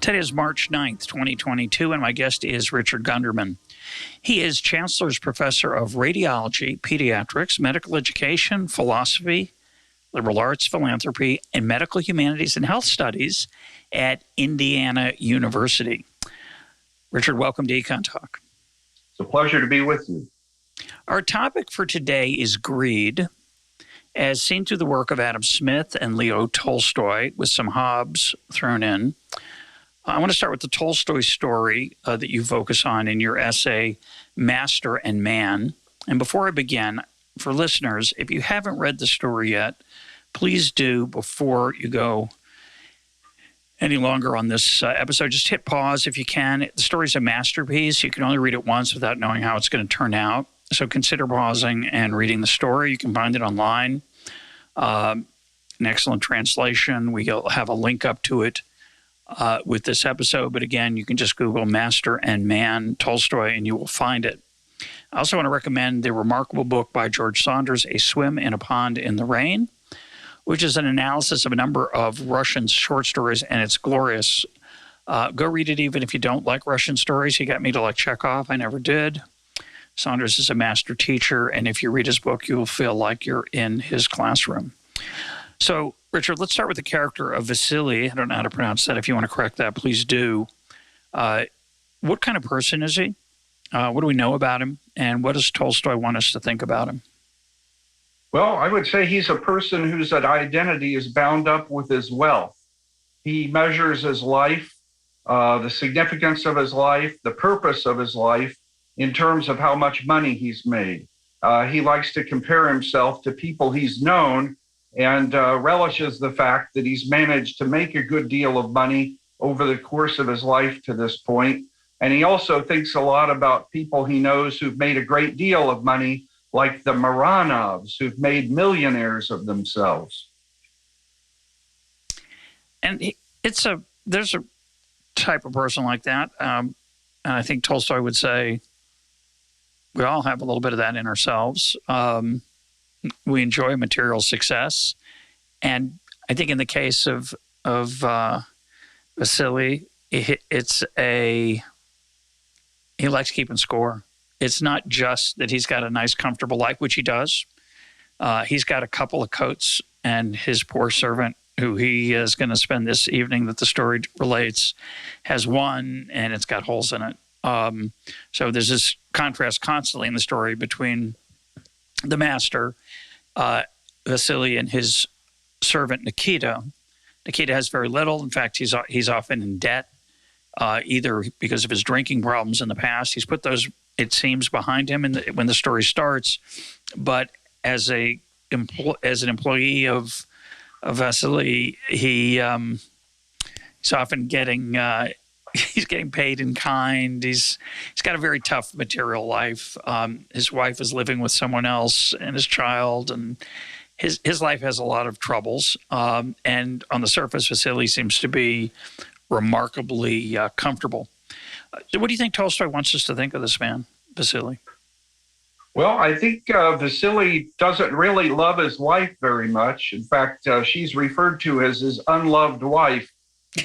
Today is March 9th, 2022, and my guest is Richard Gunderman. He is Chancellor's Professor of Radiology, Pediatrics, Medical Education, Philosophy, Liberal Arts, Philanthropy, and Medical Humanities and Health Studies at Indiana University. Richard, welcome to EconTalk. It's a pleasure to be with you. Our topic for today is greed, as seen through the work of Adam Smith and Leo Tolstoy, with some Hobbes thrown in. I want to start with the Tolstoy story that you focus on in your essay, Master and Man. And before I begin, for listeners, if you haven't read the story yet, please do before you go any longer on this episode. Just hit pause if you can. The story's a masterpiece. You can only read it once without knowing how it's going to turn out. So consider pausing and reading the story. You can find it online. An excellent translation. We'll have a link up to it with this episode. But again, you can just Google Master and Man Tolstoy and you will find it. I also want to recommend the remarkable book by George Saunders, A Swim in a Pond in the Rain, which is an analysis of a number of Russian short stories, and it's glorious. Go read it even if you don't like Russian stories. He got me to like Chekhov. I never did. Saunders is a master teacher, and if you read his book, you will feel like you're in his classroom. So, Richard, let's start with the character of Vasily. I don't know how to pronounce that. If you want to correct that, please do. What kind of person is he? What do we know about him? And what does Tolstoy want us to think about him? Well, I would say he's a person whose identity is bound up with his wealth. He measures his life, the significance of his life, the purpose of his life in terms of how much money he's made. He likes to compare himself to people he's known and relishes the fact that he's managed to make a good deal of money over the course of his life to this point. And he also thinks a lot about people he knows who've made a great deal of money, like the Maranovs, who've made millionaires of themselves. And there's a type of person like that. And I think Tolstoy would say we all have a little bit of that in ourselves. We enjoy material success. And I think in the case of Vasily, he likes keeping score. It's not just that he's got a nice, comfortable life, which he does. He's got a couple of coats, and his poor servant, who he is going to spend this evening that the story relates, has one, and it's got holes in it. So there's this contrast constantly in the story between the master, Vasily, and his servant, Nikita. Nikita has very little. In fact, he's often in debt, either because of his drinking problems in the past. He's put those, it seems, behind him when the story starts. But as an employee of Vasily, he's often getting he's getting paid in kind. He's got a very tough material life. His wife is living with someone else and his child, and his life has a lot of troubles. And on the surface, Vasily seems to be remarkably comfortable. What do you think Tolstoy wants us to think of this man, Vasily? Well, I think Vasily doesn't really love his wife very much. In fact, she's referred to as his unloved wife.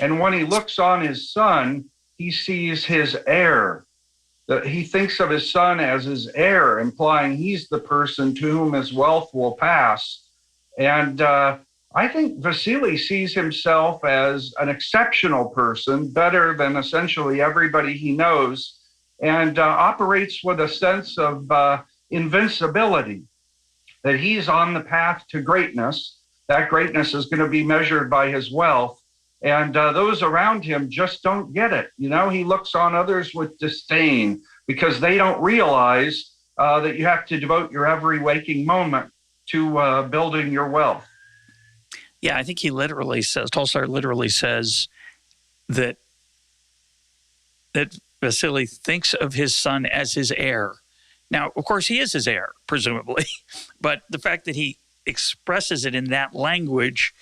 And when he looks on his son, he sees his heir. He thinks of his son as his heir, implying he's the person to whom his wealth will pass. And I think Vasily sees himself as an exceptional person, better than essentially everybody he knows, and operates with a sense of invincibility, that he's on the path to greatness. That greatness is going to be measured by his wealth. And those around him just don't get it. You know, he looks on others with disdain because they don't realize that you have to devote your every waking moment to building your wealth. Yeah, I think Tolstoy literally says that Vasily thinks of his son as his heir. Now, of course, he is his heir, presumably, but the fact that he expresses it in that language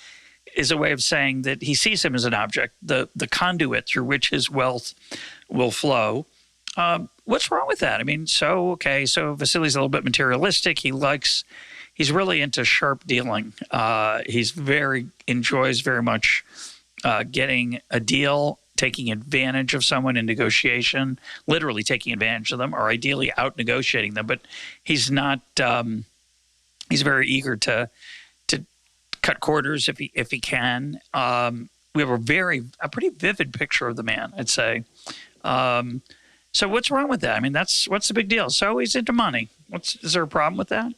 is a way of saying that he sees him as an object, the conduit through which his wealth will flow. What's wrong with that? I mean, so Vasily's a little bit materialistic. He's really into sharp dealing. He's enjoys very much getting a deal, taking advantage of someone in negotiation, literally taking advantage of them, or ideally out-negotiating them. But he's not. He's very eager to cut corners if he can. We have a pretty vivid picture of the man, I'd say. So what's wrong with that? I mean, what's the big deal? So he's into money. Is there a problem with that?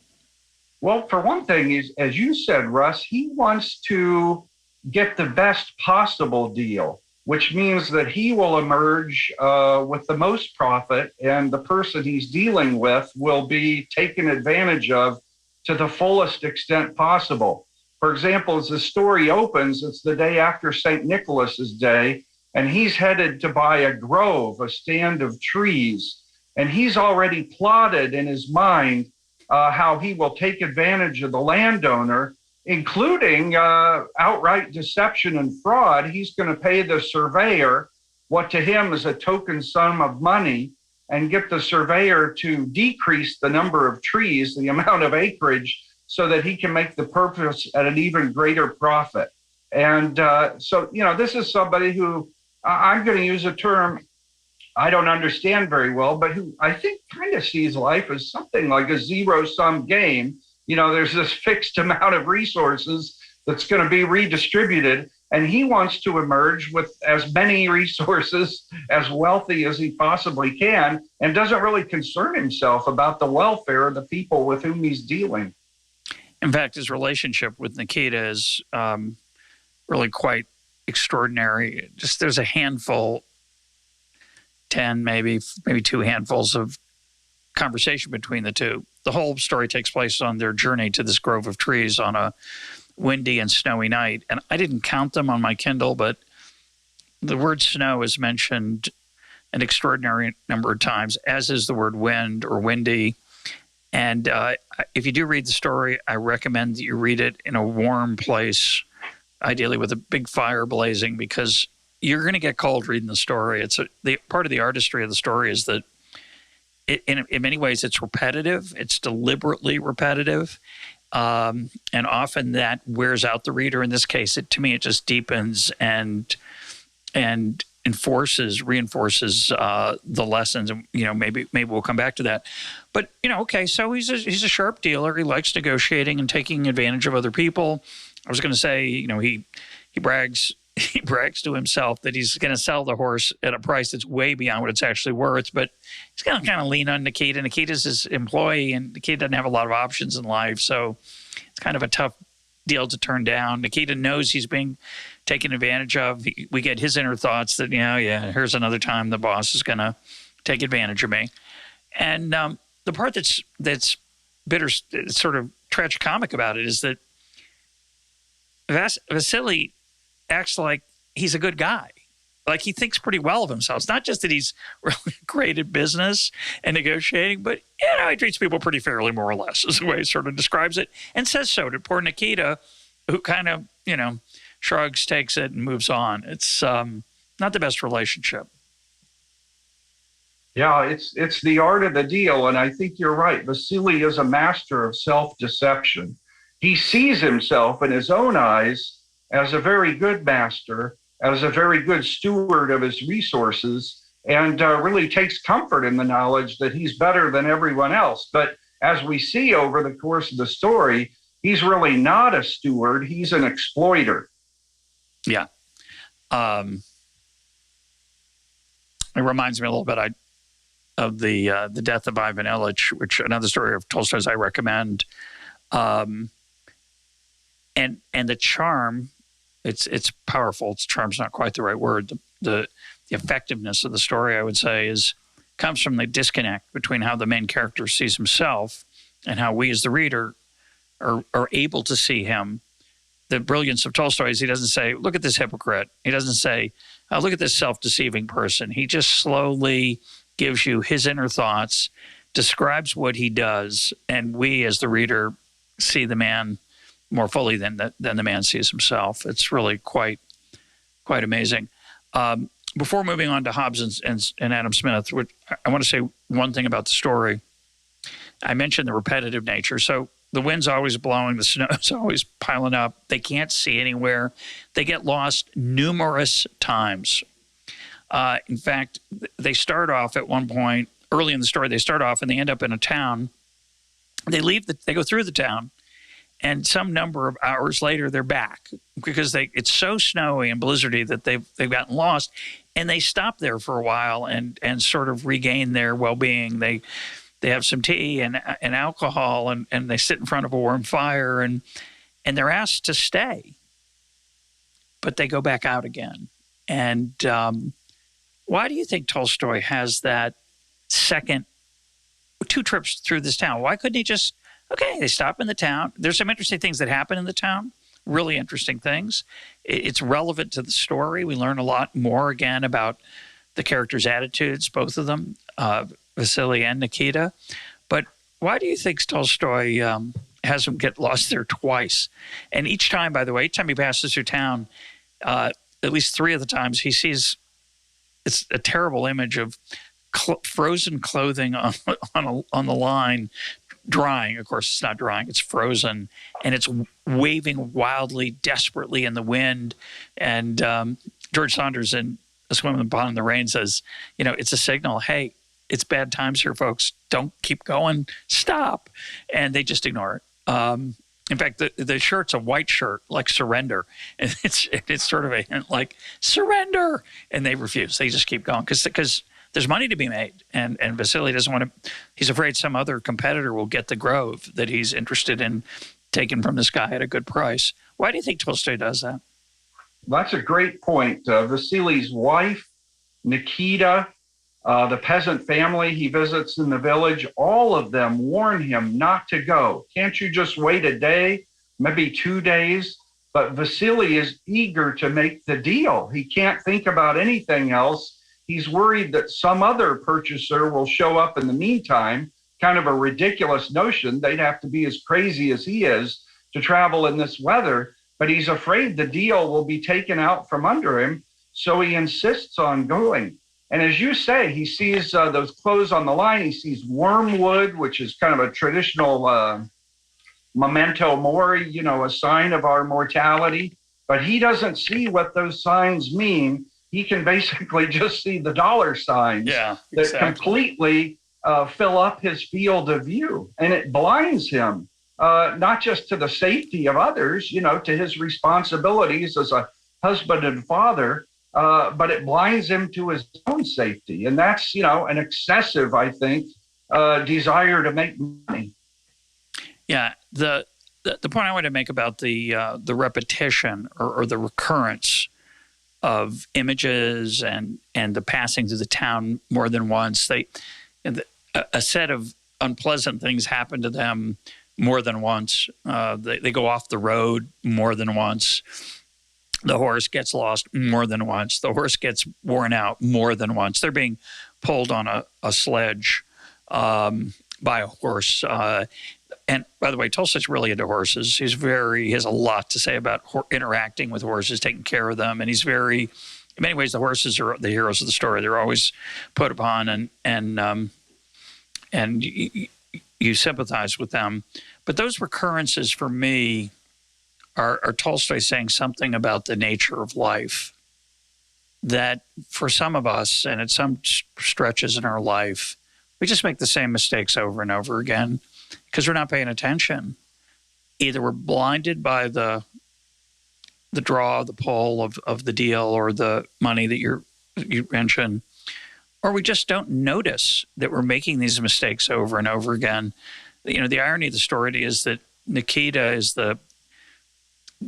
Well, for one thing, as you said, Russ, he wants to get the best possible deal, which means that he will emerge with the most profit, and the person he's dealing with will be taken advantage of to the fullest extent possible. For example, as the story opens, it's the day after St. Nicholas's Day, and he's headed to buy a grove, a stand of trees, and he's already plotted in his mind how he will take advantage of the landowner, including outright deception and fraud. He's going to pay the surveyor what to him is a token sum of money, and get the surveyor to decrease the number of trees, the amount of acreage, so that he can make the purpose at an even greater profit. And so, this is somebody who, I'm going to use a term I don't understand very well, but who I think kind of sees life as something like a zero-sum game. There's this fixed amount of resources that's going to be redistributed, and he wants to emerge with as many resources, as wealthy as he possibly can, and doesn't really concern himself about the welfare of the people with whom he's dealing. In fact, his relationship with Nikita is really quite extraordinary. Just there's a handful, 10, maybe 2 handfuls of conversation between the two. The whole story takes place on their journey to this grove of trees on a windy and snowy night. And I didn't count them on my Kindle, but the word snow is mentioned an extraordinary number of times, as is the word wind or windy. And if you do read the story, I recommend that you read it in a warm place, ideally with a big fire blazing, because you're going to get cold reading the story. The part of the artistry of the story is that in many ways it's repetitive. It's deliberately repetitive. And often that wears out the reader. In this case, to me, it just deepens and reinforces the lessons. And, maybe we'll come back to that. But, okay, so he's a sharp dealer. He likes negotiating and taking advantage of other people. I was going to say, he brags to himself that he's going to sell the horse at a price that's way beyond what it's actually worth, but he's going to kind of lean on Nikita. Nikita's his employee, and Nikita doesn't have a lot of options in life, so it's kind of a tough deal to turn down. Nikita knows he's being taken advantage of. We get his inner thoughts that, here's another time the boss is going to take advantage of me. And the part that's bitter, sort of tragicomic about it is that Vasily acts like he's a good guy. Like he thinks pretty well of himself. It's not just that he's really great at business and negotiating, but he treats people pretty fairly, more or less, is the way he sort of describes it, and says so to poor Nikita, who kind of, shrugs, takes it, and moves on. It's not the best relationship. Yeah, it's the art of the deal, and I think you're right. Vasily is a master of self-deception. He sees himself in his own eyes as a very good master, as a very good steward of his resources, and really takes comfort in the knowledge that he's better than everyone else. But as we see over the course of the story, he's really not a steward, he's an exploiter. Yeah. It reminds me a little bit of the death of Ivan Ilyich, which another story of Tolstoy's I recommend. And the charm, it's powerful. Charm's not quite the right word. The effectiveness of the story, I would say, comes from the disconnect between how the main character sees himself and how we as the reader are able to see him. The brilliance of Tolstoy is he doesn't say, look at this hypocrite. He doesn't say, oh, look at this self-deceiving person. He just slowly gives you his inner thoughts, describes what he does, and we as the reader see the man more fully than the man sees himself. It's really quite amazing. Before moving on to Hobbes and Adam Smith, I want to say one thing about the story. I mentioned the repetitive nature. So the wind's always blowing, the snow's always piling up. They can't see anywhere. They get lost numerous times. In fact, they start off at one point, early in the story, they start off and they end up in a town. They go through the town, and some number of hours later, they're back because it's so snowy and blizzardy that they've gotten lost, and they stop there for a while and sort of regain their well-being. They have some tea and alcohol, and they sit in front of a warm fire, and they're asked to stay, but they go back out again. And why do you think Tolstoy has that second 2 trips through this town? Why couldn't he just, okay, they stop in the town. There's some interesting things that happen in the town, really interesting things. It's relevant to the story. We learn a lot more, again, about the characters' attitudes, both of them, Vasily and Nikita. But why do you think Tolstoy has them get lost there twice? And each time, by the way, each time he passes through town, at least 3 of the times, he sees it's a terrible image of frozen clothing on the line, drying. Of course, it's not drying; it's frozen, and it's waving wildly, desperately in the wind. And George Saunders in A Swim in the Pond in the Rain says, it's a signal. Hey, it's bad times here, folks. Don't keep going. Stop. And they just ignore it. In fact, the shirt's a white shirt, like surrender. And it's sort of a hint like surrender. And they refuse. They just keep going because there's money to be made. And Vasily doesn't want to, he's afraid some other competitor will get the grove that he's interested in taking from this guy at a good price. Why do you think Tolstoy does that? That's a great point. Vasily's wife, Nikita, the peasant family he visits in the village, all of them warn him not to go. Can't you just wait a day, maybe 2 days? But Vasily is eager to make the deal. He can't think about anything else. He's worried that some other purchaser will show up in the meantime. Kind of a ridiculous notion. They'd have to be as crazy as he is to travel in this weather. But he's afraid the deal will be taken out from under him. So he insists on going. And as you say, he sees those clothes on the line. He sees wormwood, which is kind of a traditional memento mori, a sign of our mortality. But he doesn't see what those signs mean. He can basically just see the dollar signs that completely fill up his field of view. And it blinds him, not just to the safety of others, to his responsibilities as a husband and father, but it blinds him to his own safety. And that's, an excessive, I think, desire to make money. Yeah. The point I want to make about the repetition or the recurrence of images and the passing through the town more than once, a set of unpleasant things happen to them more than once. They go off the road more than once. The horse gets lost more than once. The horse gets worn out more than once. They're being pulled on a sledge by a horse. And by the way, Tolstoy's really into horses. He has a lot to say about interacting with horses, taking care of them. And he's in many ways, the horses are the heroes of the story. They're always put upon and you sympathize with them. But those recurrences for me are Tolstoy saying something about the nature of life that for some of us and at some stretches in our life, we just make the same mistakes over and over again because we're not paying attention. Either we're blinded by the draw, the pull of the deal or the money that you mentioned, or we just don't notice that we're making these mistakes over and over again. The irony of the story is that Nikita is the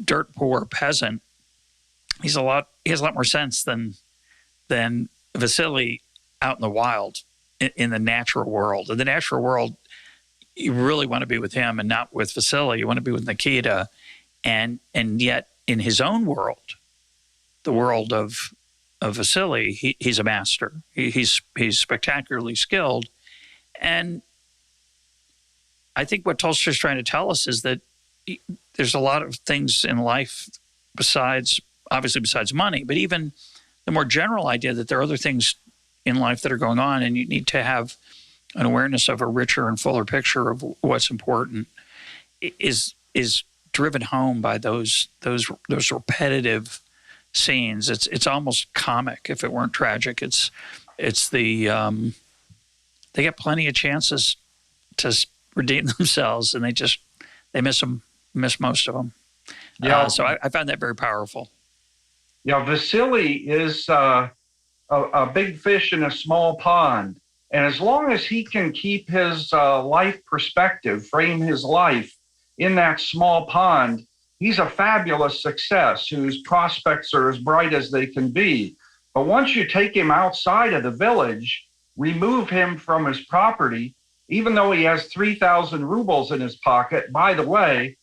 dirt poor peasant. He has a lot more sense than Vasily out in the wild, in the natural world. In the natural world, you really want to be with him and not with Vasily. You want to be with Nikita. And yet in his own world, the world of Vasily, he's a master. He's spectacularly skilled. And I think what Tolstoy's trying to tell us is that there's a lot of things in life besides money, but even the more general idea that there are other things in life that are going on, and you need to have an awareness of a richer and fuller picture of what's important is driven home by those repetitive scenes. It's almost comic if it weren't tragic. It's the they get plenty of chances to redeem themselves, and they miss most of them. Yeah. So I found that very powerful. Yeah, Vasily is a big fish in a small pond. And as long as he can keep his life perspective, frame his life in that small pond, he's a fabulous success whose prospects are as bright as they can be. But once you take him outside of the village, remove him from his property, even though he has 3,000 rubles in his pocket, by the way,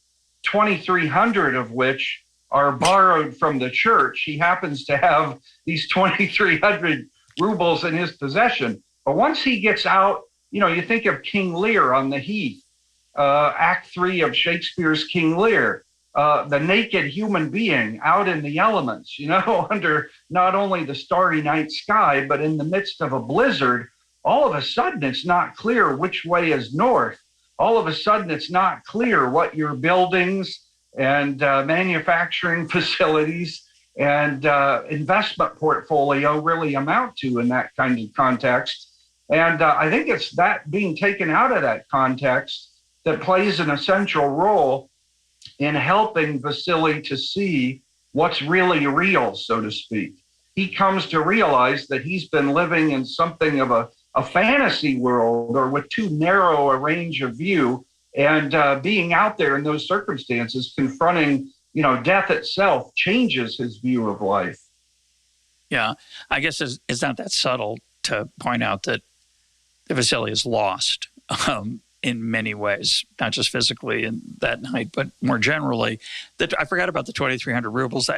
2,300 of which are borrowed from the church. He happens to have these 2,300 rubles in his possession. But once he gets out, you think of King Lear on the heath, Act 3 of Shakespeare's King Lear, the naked human being out in the elements, under not only the starry night sky, but in the midst of a blizzard. All of a sudden, it's not clear which way is north. All of a sudden, it's not clear what your buildings and manufacturing facilities and investment portfolio really amount to in that kind of context. And I think it's that being taken out of that context that plays an essential role in helping Vasily to see what's really real, so to speak. He comes to realize that he's been living in something of a fantasy world, or with too narrow a range of view, and being out there in those circumstances, confronting, death itself changes his view of life. Yeah, I guess it's not that subtle to point out that Vasily is lost in many ways, not just physically in that night, but more generally. I forgot about the 2,300 rubles.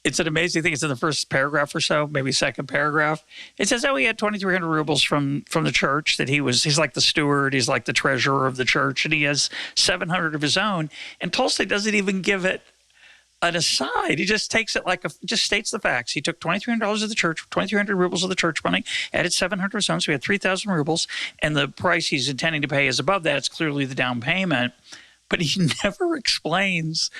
It's an amazing thing. It's in the first paragraph or so, maybe second paragraph. It says, he had 2,300 rubles from the church, that he's like the steward, he's like the treasurer of the church, and he has 700 of his own. And Tolstoy doesn't even give it an aside. He just takes it just states the facts. He took $2,300 of the church, 2,300 rubles of the church money, added 700 of his own, so he had 3,000 rubles, and the price he's intending to pay is above that. It's clearly the down payment, but he never explains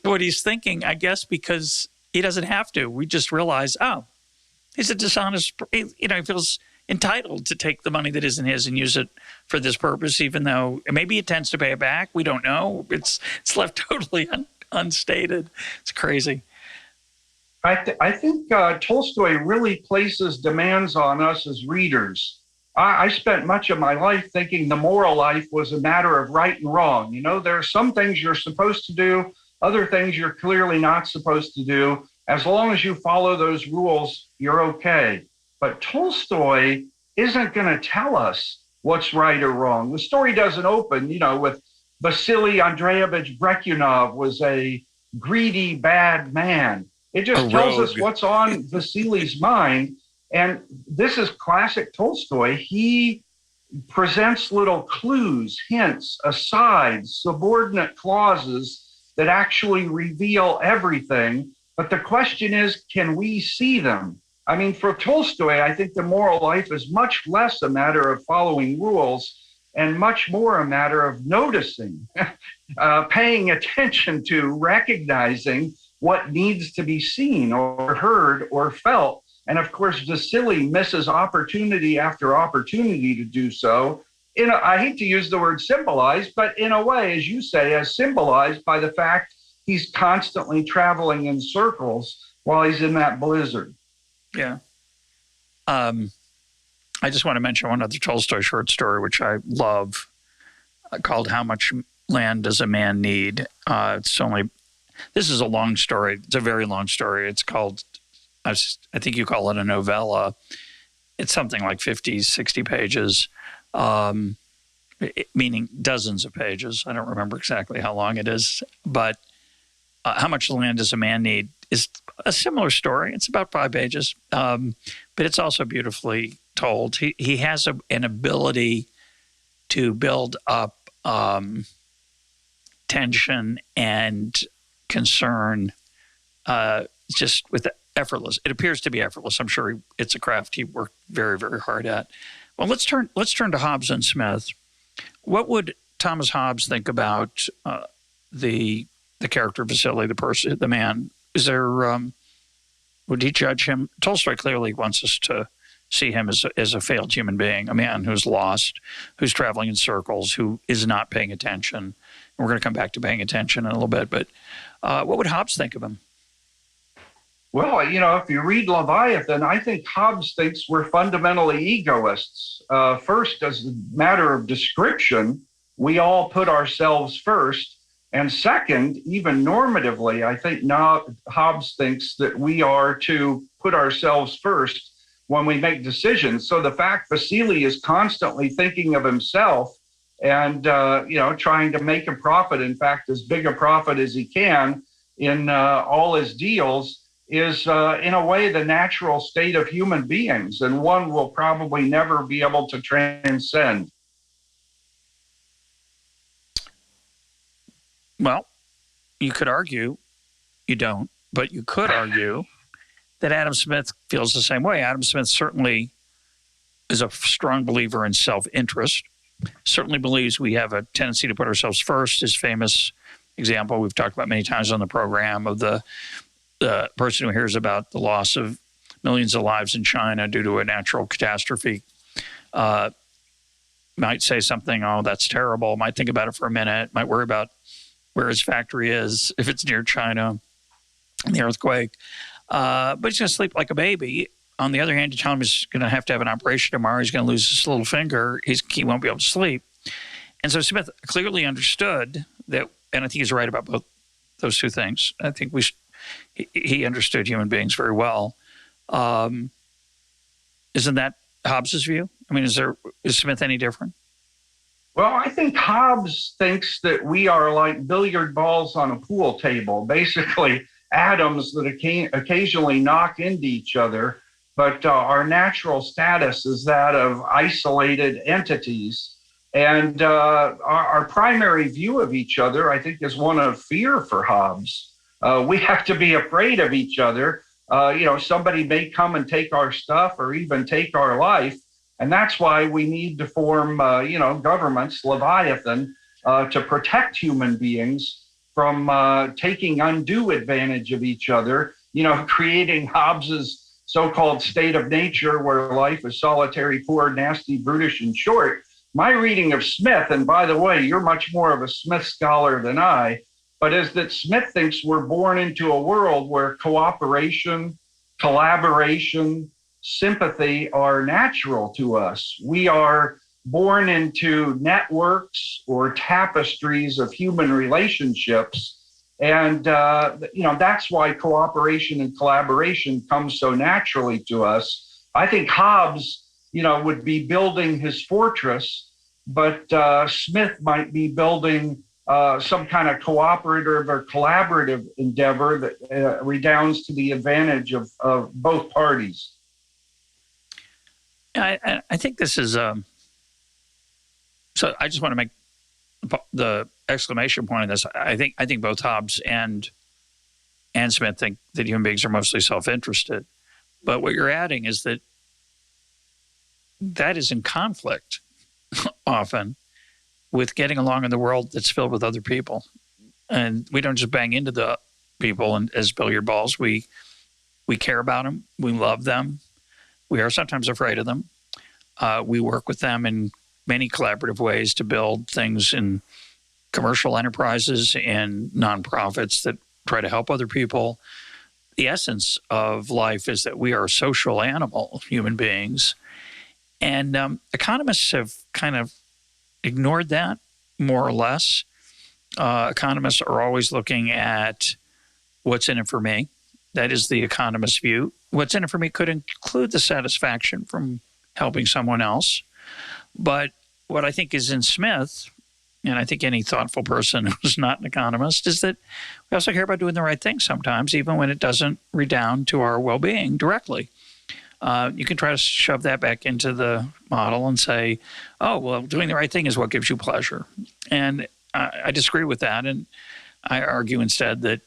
what he's thinking, I guess, because he doesn't have to. We just realize, he's a dishonest, he feels entitled to take the money that isn't his and use it for this purpose, even though maybe he intends to pay it back. We don't know. It's left totally unstated. It's crazy. I think Tolstoy really places demands on us as readers. I spent much of my life thinking the moral life was a matter of right and wrong. There are some things you're supposed to do, other things you're clearly not supposed to do. As long as you follow those rules, you're okay. But Tolstoy isn't going to tell us what's right or wrong. The story doesn't open, with Vasily Andreevich Brekhyunov was a greedy, bad man. It just tells us what's on Vasily's mind. And this is classic Tolstoy. He presents little clues, hints, asides, subordinate clauses that actually reveal everything. But the question is, can we see them? I mean, for Tolstoy, I think the moral life is much less a matter of following rules and much more a matter of noticing, paying attention to, recognizing what needs to be seen or heard or felt. And of course, Vasily misses opportunity after opportunity to do so. I hate to use the word symbolized, but in a way, as you say, as symbolized by the fact he's constantly traveling in circles while he's in that blizzard. Yeah. I just want to mention one other Tolstoy short story, which I love, called How Much Land Does a Man Need? This is a long story. It's a very long story. It's called, I think you call it a novella. It's something like 50, 60 pages, meaning dozens of pages. I don't remember exactly how long it is, but How Much Land Does a Man Need is a similar story. It's about 5 pages, but it's also beautifully told. He has an ability to build up tension and concern just with effortless. It appears to be effortless. I'm sure it's a craft he worked very, very hard at. Well, let's turn to Hobbes and Smith. What would Thomas Hobbes think about the character of Vasily, the person, the man? Is there Would he judge him? Tolstoy clearly wants us to see him as a failed human being, a man who's lost, who's traveling in circles, who is not paying attention. And we're going to come back to paying attention in a little bit. But what would Hobbes think of him? Well, if you read Leviathan, I think Hobbes thinks we're fundamentally egoists. First, as a matter of description, we all put ourselves first. And second, even normatively, I think now Hobbes thinks that we are to put ourselves first when we make decisions. So the fact Vasily is constantly thinking of himself and, trying to make a profit, in fact, as big a profit as he can in all his deals, is in a way the natural state of human beings, and one will probably never be able to transcend. Well, you could argue, you don't, but you could argue that Adam Smith feels the same way. Adam Smith certainly is a strong believer in self-interest, certainly believes we have a tendency to put ourselves first. His famous example we've talked about many times on the program of the person who hears about the loss of millions of lives in China due to a natural catastrophe might say something, oh, that's terrible, might think about it for a minute, might worry about where his factory is, if it's near China, and the earthquake. But he's going to sleep like a baby. On the other hand, you tell him he's going to have an operation tomorrow, he's going to lose his little finger, he won't be able to sleep. And so Smith clearly understood that, and I think he's right about both those two things. I think he understood human beings very well. Isn't that Hobbes's view? I mean, is Smith any different? Well, I think Hobbes thinks that we are like billiard balls on a pool table, basically atoms that occasionally knock into each other, but our natural status is that of isolated entities. And our primary view of each other, I think, is one of fear for Hobbes. We have to be afraid of each other. Somebody may come and take our stuff or even take our life. And that's why we need to form, governments, Leviathan, to protect human beings from taking undue advantage of each other, creating Hobbes's so-called state of nature where life is solitary, poor, nasty, brutish, and short. My reading of Smith, and by the way, you're much more of a Smith scholar than I, but is that Smith thinks we're born into a world where cooperation, collaboration, sympathy are natural to us. We are born into networks or tapestries of human relationships. And, that's why cooperation and collaboration comes so naturally to us. I think Hobbes, would be building his fortress, but Smith might be building some kind of cooperative or collaborative endeavor that redounds to the advantage of both parties. I think this is so I just want to make the exclamation point on this. I think both Hobbes and Smith think that human beings are mostly self-interested. But what you're adding is that is in conflict often with getting along in the world that's filled with other people. And we don't just bang into the people as billiard balls. We care about them. We love them. We are sometimes afraid of them. We work with them in many collaborative ways to build things in commercial enterprises and nonprofits that try to help other people. The essence of life is that we are a social animal, human beings. And economists have kind of ignored that more or less. Economists are always looking at what's in it for me. That is the economist's view. What's in it for me could include the satisfaction from helping someone else. But what I think is in Smith, and I think any thoughtful person who's not an economist, is that we also care about doing the right thing sometimes, even when it doesn't redound to our well-being directly. You can try to shove that back into the model and say, oh, well, doing the right thing is what gives you pleasure. And I disagree with that. And I argue instead that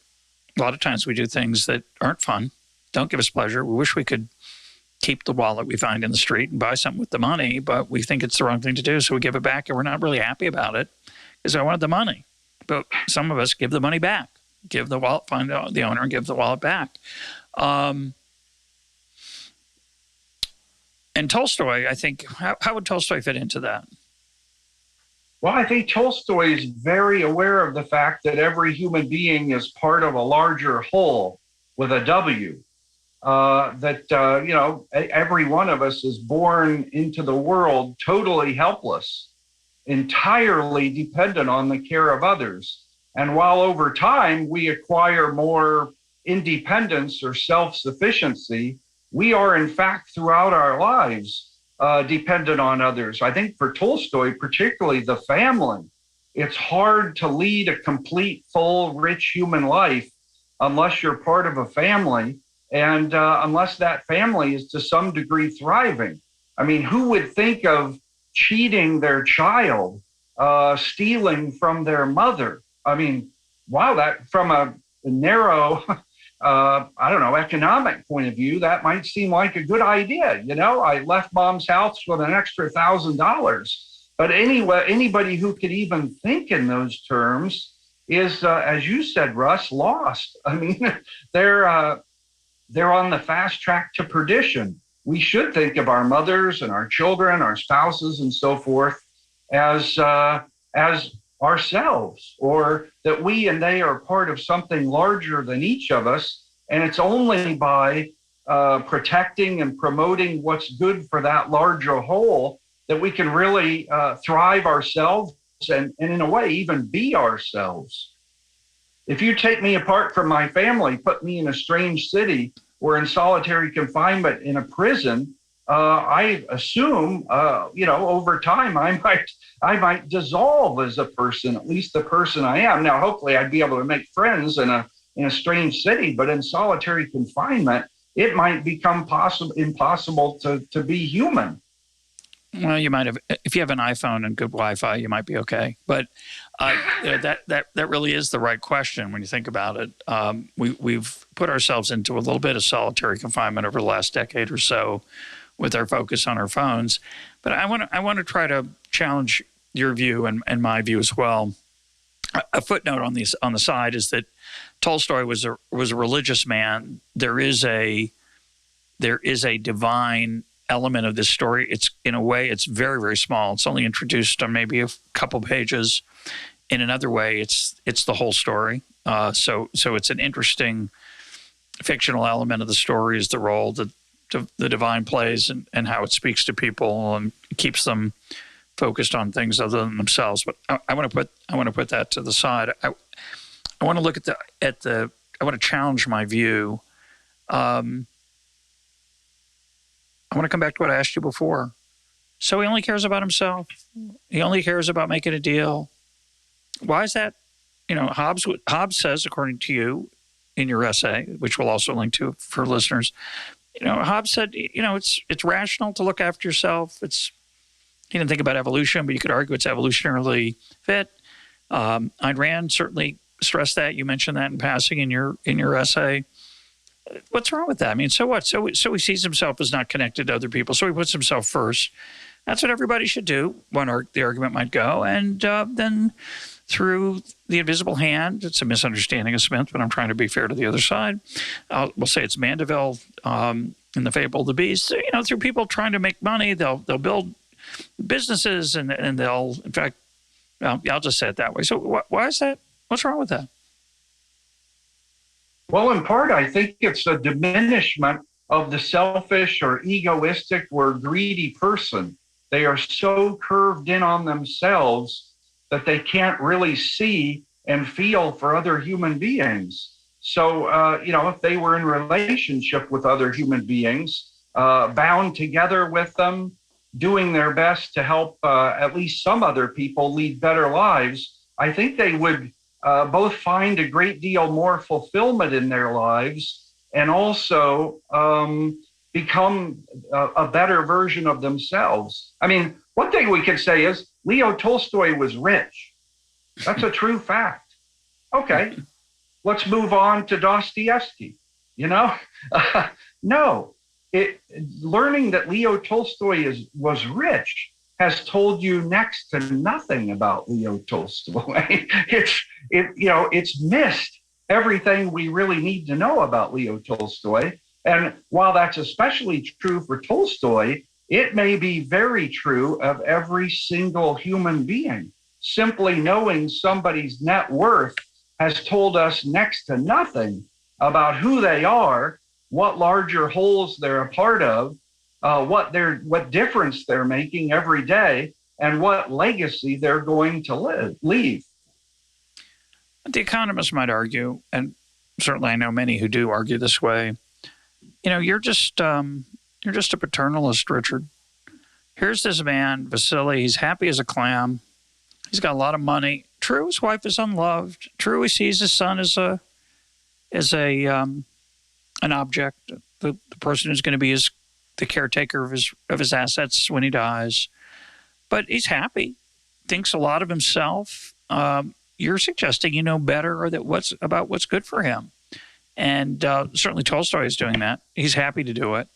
a lot of times we do things that aren't fun, don't give us pleasure. We wish we could keep the wallet we find in the street and buy something with the money, but we think it's the wrong thing to do, so we give it back, and we're not really happy about it because I wanted the money. But some of us give the money back, give the wallet, find the owner, and give the wallet back. And Tolstoy, I think, how would Tolstoy fit into that? Well, I think Tolstoy is very aware of the fact that every human being is part of a larger whole with a W. Every one of us is born into the world totally helpless, entirely dependent on the care of others. And while over time we acquire more independence or self-sufficiency, we are in fact throughout our lives dependent on others. I think for Tolstoy, particularly the family, it's hard to lead a complete, full, rich human life unless you're part of a family and unless that family is to some degree thriving. I mean, who would think of cheating their child, stealing from their mother? I mean, wow, that from a narrow economic point of view, that might seem like a good idea. I left mom's house with an extra $1,000. But anyway, anybody who could even think in those terms is, as you said, Russ, lost. I mean, they're on the fast track to perdition. We should think of our mothers and our children, our spouses, and so forth as ourselves, or that we and they are part of something larger than each of us. And it's only by protecting and promoting what's good for that larger whole that we can really thrive ourselves and in a way even be ourselves. If you take me apart from my family, put me in a strange city or in solitary confinement in a prison, I assume, over time, I might dissolve as a person, at least the person I am. Now, hopefully I'd be able to make friends in a strange city, but in solitary confinement, it might become impossible to be human. Well, you might have, if you have an iPhone and good Wi-Fi, you might be okay. But that really is the right question when you think about it. We've put ourselves into a little bit of solitary confinement over the last decade or so with our focus on our phones. But I want to try to challenge your view and my view as well. A footnote on the side is that Tolstoy was a religious man. There is a divine element of this story. It's in a way it's very, very small. It's only introduced on maybe a couple pages. In another way, it's the whole story. So it's an interesting fictional element of the story is the role that the divine plays and how it speaks to people and keeps them focused on things other than themselves. But I want to put that to the side. I want to look at I want to challenge my view. I want to come back to what I asked you before. So he only cares about himself. He only cares about making a deal. Why is that? Hobbes says, according to you in your essay, which we'll also link to for listeners, Hobbes said, it's rational to look after yourself. He didn't think about evolution, but you could argue it's evolutionarily fit. Ayn Rand certainly stressed that. You mentioned that in passing in your essay. What's wrong with that? I mean, so what? So he sees himself as not connected to other people. So he puts himself first. That's what everybody should do. The argument might go. And then through the invisible hand, it's a misunderstanding of Smith, but I'm trying to be fair to the other side. We'll say it's Mandeville in The Fable of the Beast. Through people trying to make money, they'll build businesses and they'll, in fact, I'll just say it that way. So why is that? What's wrong with that? Well, in part, I think it's a diminishment of the selfish or egoistic or greedy person. They are so curved in on themselves that they can't really see and feel for other human beings. So, if they were in relationship with other human beings, bound together with them, doing their best to help at least some other people lead better lives, I think they would both find a great deal more fulfillment in their lives and also become a better version of themselves. I mean, one thing we could say is Leo Tolstoy was rich. That's a true fact. Okay, let's move on to Dostoevsky. No, learning that Leo Tolstoy was rich has told you next to nothing about Leo Tolstoy. It's missed everything we really need to know about Leo Tolstoy. And while that's especially true for Tolstoy, It may be very true of every single human being. Simply knowing somebody's net worth has told us next to nothing about who they are, what larger wholes they're a part of, what difference they're making every day, and what legacy they're going to leave. The economists might argue, and certainly I know many who do argue this way. You're just a paternalist, Richard. Here's this man, Vasily. He's happy as a clam. He's got a lot of money. True, his wife is unloved. True, he sees his son as an object, the person who's going to be the caretaker of his assets when he dies. But he's happy, thinks a lot of himself. You're suggesting you know better, or that what's good for him. And certainly Tolstoy is doing that. He's happy to do it.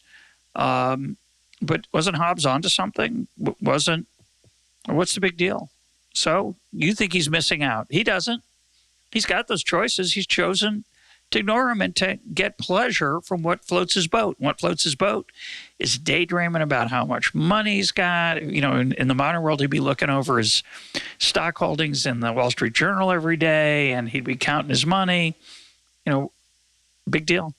But wasn't Hobbes onto something? What's the big deal? So you think he's missing out. He doesn't. He's got those choices. He's chosen to ignore them and to get pleasure from what floats his boat. What floats his boat is daydreaming about how much money he's got. In the modern world, he'd be looking over his stock holdings in the Wall Street Journal every day, and he'd be counting his money. Big deal.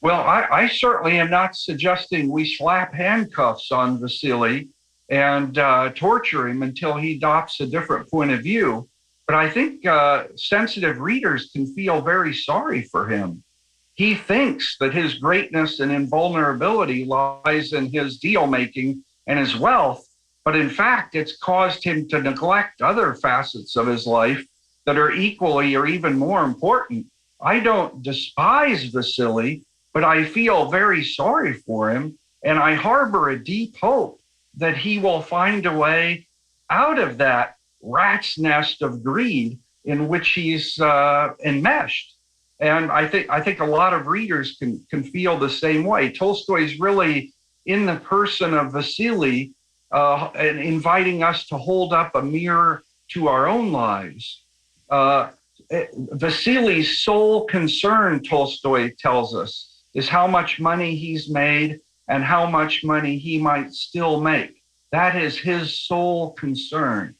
Well, I certainly am not suggesting we slap handcuffs on Vasily and torture him until he adopts a different point of view. But I think sensitive readers can feel very sorry for him. He thinks that his greatness and invulnerability lies in his deal-making and his wealth, but in fact, it's caused him to neglect other facets of his life that are equally or even more important. I don't despise Vasily, but I feel very sorry for him, and I harbor a deep hope that he will find a way out of that rat's nest of greed in which he's enmeshed. And I think a lot of readers can feel the same way. Tolstoy's really in the person of Vasily, and inviting us to hold up a mirror to our own lives. Vasily's sole concern, Tolstoy tells us, is how much money he's made and how much money he might still make. That is his sole concern.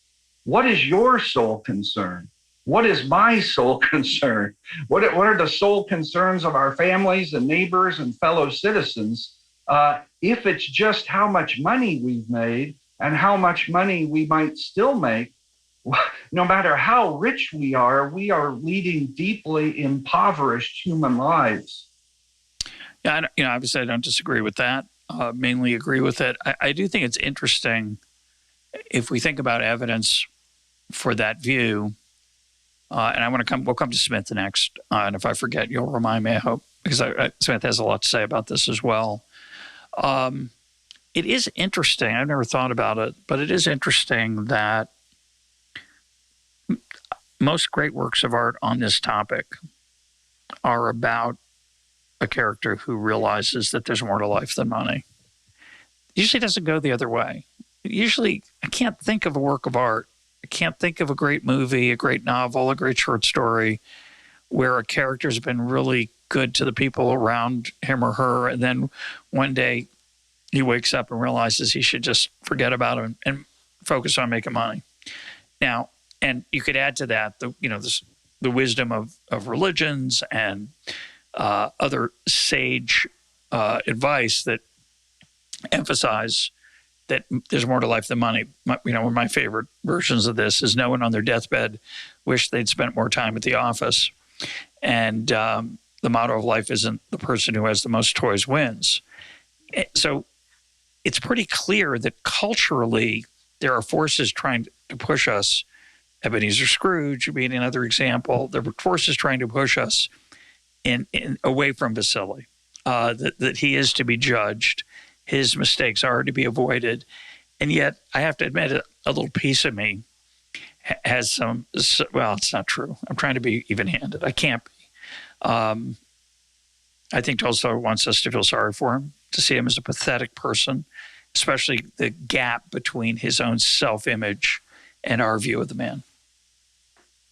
What is your sole concern? What is my sole concern? What are the sole concerns of our families and neighbors and fellow citizens? If it's just how much money we've made and how much money we might still make, no matter how rich we are leading deeply impoverished human lives. Yeah, obviously I don't disagree with that. Mainly agree with it. I do think it's interesting if we think about evidence for that view. And we'll come to Smith next. And if I forget, you'll remind me, I hope, because Smith has a lot to say about this as well. It is interesting. I've never thought about it, but it is interesting that most great works of art on this topic are about a character who realizes that there's more to life than money. Usually doesn't go the other way. Usually, I can't think of a work of art. I can't think of a great movie, a great novel, a great short story where a character's been really good to the people around him or her, and then one day he wakes up and realizes he should just forget about him and focus on making money. Now, and you could add to that the wisdom of religions and other sage advice that emphasize that there's more to life than money. One of my favorite versions of this is no one on their deathbed wished they'd spent more time at the office. And the motto of life isn't the person who has the most toys wins. So it's pretty clear that culturally there are forces trying to push us. Ebenezer Scrooge being another example. There were forces trying to push us in away from Vasily, that he is to be judged. His mistakes are to be avoided. And yet, I have to admit, a little piece of me has some, well, it's not true. I'm trying to be even-handed. I can't be. I think Tolstoy wants us to feel sorry for him, to see him as a pathetic person, especially the gap between his own self-image and our view of the man.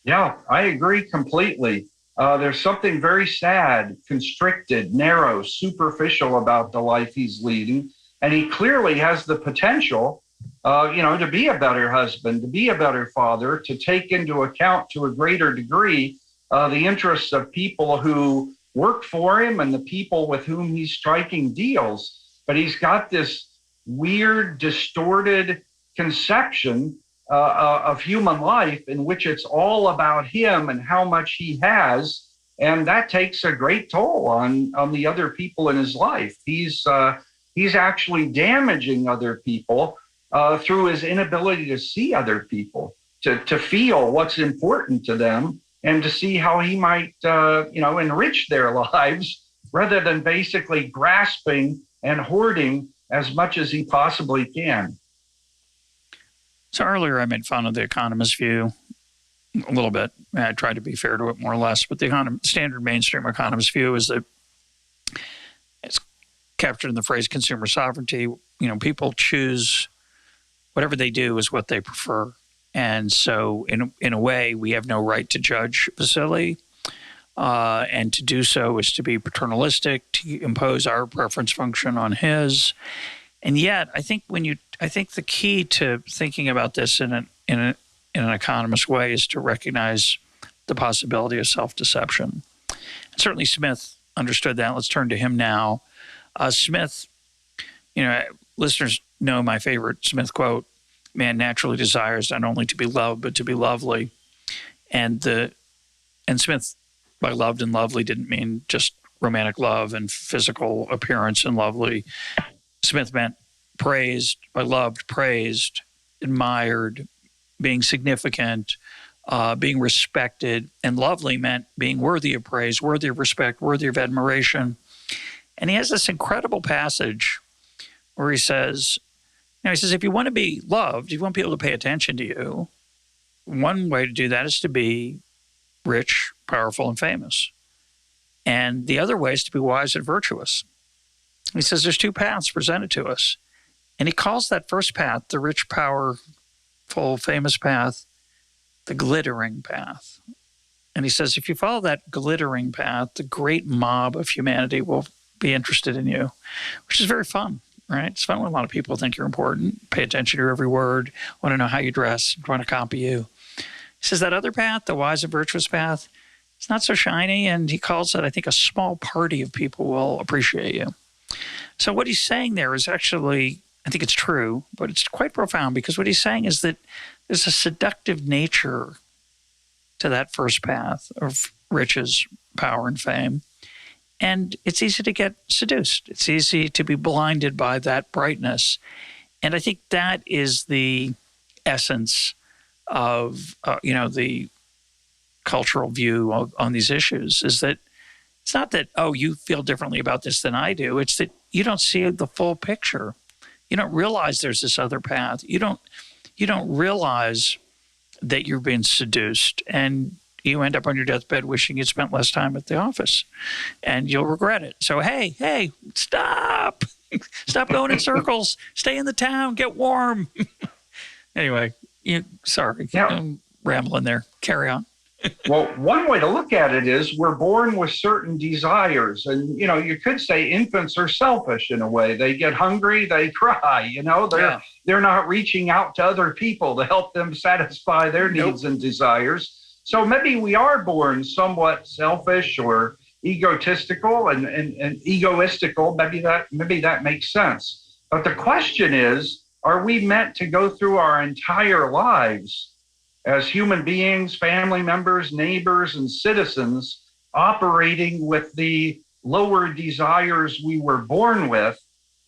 Yeah, I agree completely. There's something very sad, constricted, narrow, superficial about the life he's leading. And he clearly has the potential, to be a better husband, to be a better father, to take into account to a greater degree the interests of people who work for him and the people with whom he's striking deals. But he's got this weird, distorted conception of human life in which it's all about him and how much he has. And that takes a great toll on the other people in his life. He's actually damaging other people through his inability to see other people, to feel what's important to them, and to see how he might, enrich their lives rather than basically grasping and hoarding as much as he possibly can. So earlier I made fun of the economist view a little bit. I tried to be fair to it more or less, but the standard mainstream economist view is that it's captured in the phrase consumer sovereignty. People choose whatever they do is what they prefer. And so in a way, we have no right to judge Vasily. And to do so is to be paternalistic, to impose our preference function on his. And yet, I think the key to thinking about this in an economist way is to recognize the possibility of self-deception. And certainly Smith understood that. Let's turn to him now. Smith, listeners know my favorite Smith quote: "Man naturally desires not only to be loved, but to be lovely." And Smith, by loved and lovely, didn't mean just romantic love and physical appearance and lovely. Smith meant praised, by loved, praised, admired, being significant, being respected. And lovely meant being worthy of praise, worthy of respect, worthy of admiration. And he has this incredible passage where he says, if you want to be loved, if you want people to pay attention to you, one way to do that is to be rich, powerful, and famous. And the other way is to be wise and virtuous. He says there's two paths presented to us. And he calls that first path, the rich, powerful, famous path, the glittering path. And he says if you follow that glittering path, the great mob of humanity will be interested in you, which is very fun, right? It's fun when a lot of people think you're important, pay attention to your every word, want to know how you dress, want to copy you. He says that other path, the wise and virtuous path, it's not so shiny, and he calls it, I think, a small party of people will appreciate you. So what he's saying there is actually, I think it's true, but it's quite profound, because what he's saying is that there's a seductive nature to that first path of riches, power, and fame. And it's easy to get seduced. It's easy to be blinded by that brightness. And I think that is the essence of, the cultural view on these issues, is that it's not that, you feel differently about this than I do. It's that you don't see the full picture. You don't realize there's this other path. You don't realize that you're being seduced, and you end up on your deathbed wishing you'd spent less time at the office, and you'll regret it. So, hey, stop. Stop going in circles. Stay in the town. Get warm. Anyway, sorry. Yeah. I'm rambling there. Carry on. Well, one way to look at it is we're born with certain desires. And, you could say infants are selfish in a way. They get hungry, they cry, they're not reaching out to other people to help them satisfy their needs and desires. So maybe we are born somewhat selfish or egotistical and egoistical. Maybe that makes sense. But the question is, are we meant to go through our entire lives as human beings, family members, neighbors, and citizens operating with the lower desires we were born with?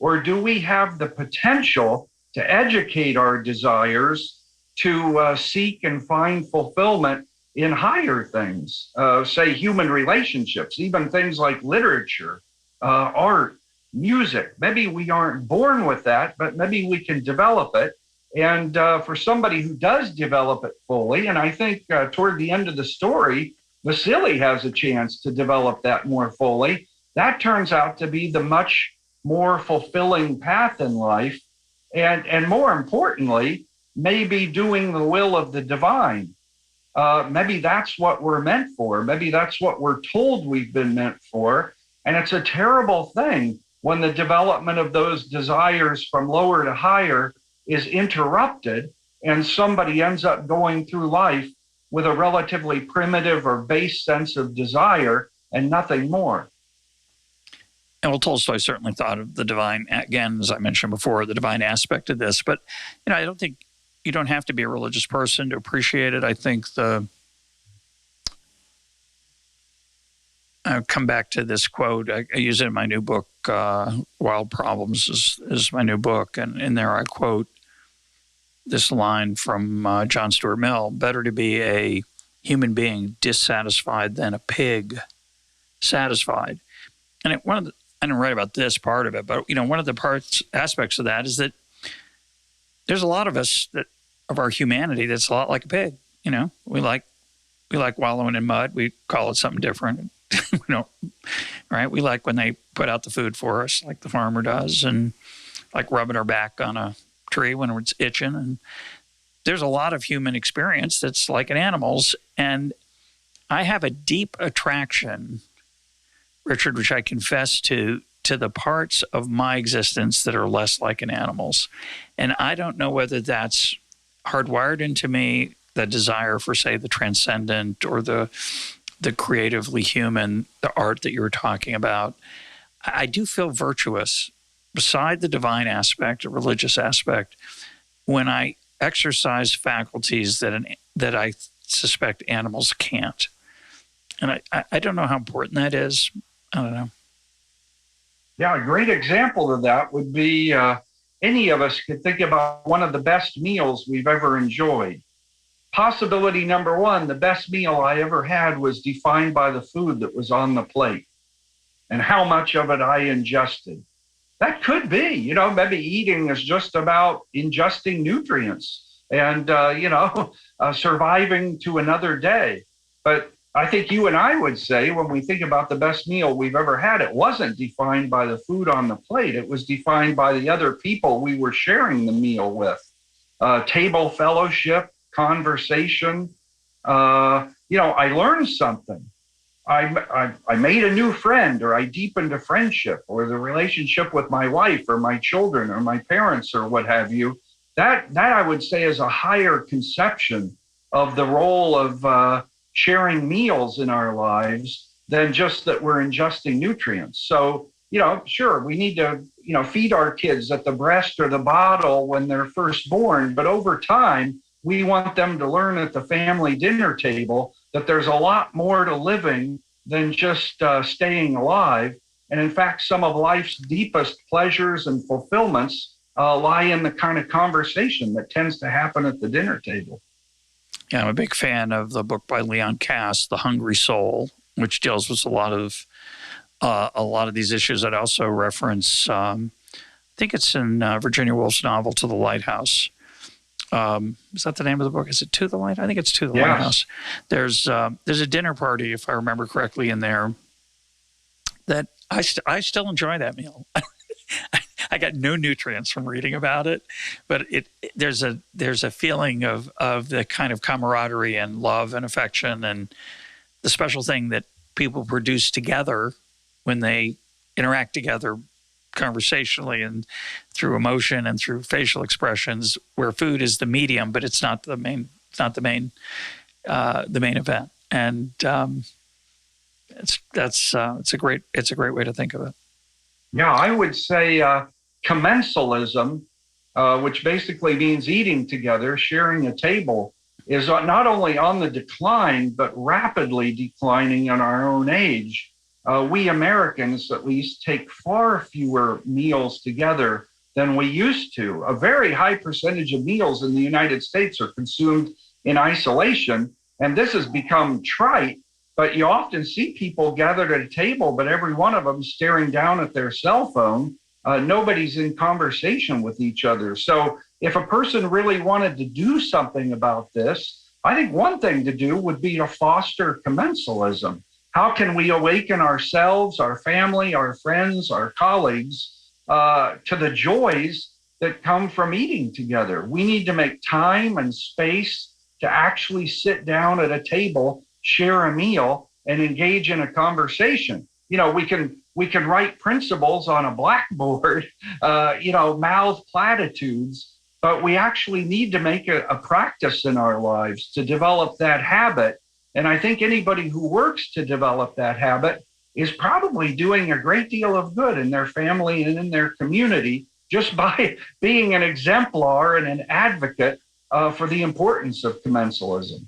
Or do we have the potential to educate our desires to seek and find fulfillment in higher things, say human relationships, even things like literature, art, music? Maybe we aren't born with that, but maybe we can develop it. And for somebody who does develop it fully, and I think toward the end of the story, Vasily has a chance to develop that more fully, that turns out to be the much more fulfilling path in life. And more importantly, maybe doing the will of the divine. maybe that's what we're meant for. Maybe that's what we're told we've been meant for. And it's a terrible thing when the development of those desires from lower to higher is interrupted and somebody ends up going through life with a relatively primitive or base sense of desire and nothing more. And well, Tolstoy certainly thought of the divine, again, as I mentioned before, the divine aspect of this. But, I don't think you don't have to be a religious person to appreciate it. I think I'll come back to this quote. I use it in my new book, Wild Problems is my new book. And in there I quote this line from John Stuart Mill: better to be a human being dissatisfied than a pig satisfied. And I didn't write about this part of it, but one of the aspects of that is that there's a lot of us of our humanity that's a lot like a pig. We like wallowing in mud. We call it something different. We don't, right? We like when they put out the food for us, like the farmer does, and like rubbing our back on a tree when it's itching. And there's a lot of human experience that's like in animals. And I have a deep attraction, Richard, which I confess to the parts of my existence that are less like an animal's. And I don't know whether that's hardwired into me, the desire for, say, the transcendent or the creatively human, the art that you were talking about. I do feel virtuous, beside the divine aspect, a religious aspect, when I exercise faculties that I suspect animals can't. And I don't know how important that is. I don't know. Yeah, a great example of that would be any of us could think about one of the best meals we've ever enjoyed. Possibility number one, the best meal I ever had was defined by the food that was on the plate and how much of it I ingested. That could be, maybe eating is just about ingesting nutrients and, surviving to another day. But I think you and I would say when we think about the best meal we've ever had, it wasn't defined by the food on the plate. It was defined by the other people we were sharing the meal with. Table fellowship, conversation. I learned something. I made a new friend, or I deepened a friendship, or the relationship with my wife or my children or my parents or what have you. That I would say is a higher conception of the role of sharing meals in our lives than just that we're ingesting nutrients. So, sure, we need to, feed our kids at the breast or the bottle when they're first born, but over time, we want them to learn at the family dinner table that there's a lot more to living than just staying alive. And in fact, some of life's deepest pleasures and fulfillments lie in the kind of conversation that tends to happen at the dinner table. Yeah, I'm a big fan of the book by Leon Kass, The Hungry Soul, which deals with a lot of these issues. I'd also reference, I think it's in Virginia Woolf's novel, To the Lighthouse. Is that the name of the book? Is it To the Lighthouse? I think it's To the Lighthouse. There's a dinner party, if I remember correctly, in there that I still enjoy that meal. I got no nutrients from reading about it, but there's a feeling of the kind of camaraderie and love and affection and the special thing that people produce together when they interact together conversationally and through emotion and through facial expressions, where food is the medium, but it's not the main event. And it's a great way to think of it. Yeah, I would say commensalism, which basically means eating together, sharing a table, is not only on the decline, but rapidly declining in our own age. We Americans, at least, take far fewer meals together than we used to. A very high percentage of meals in the United States are consumed in isolation, and this has become trite, but you often see people gathered at a table, but every one of them staring down at their cell phone. Nobody's in conversation with each other. So if a person really wanted to do something about this, I think one thing to do would be to foster commensalism. How can we awaken ourselves, our family, our friends, our colleagues to the joys that come from eating together? We need to make time and space to actually sit down at a table, share a meal, and engage in a conversation. We can write principles on a blackboard, mouth platitudes, but we actually need to make a practice in our lives to develop that habit. And I think anybody who works to develop that habit is probably doing a great deal of good in their family and in their community just by being an exemplar and an advocate for the importance of commensalism.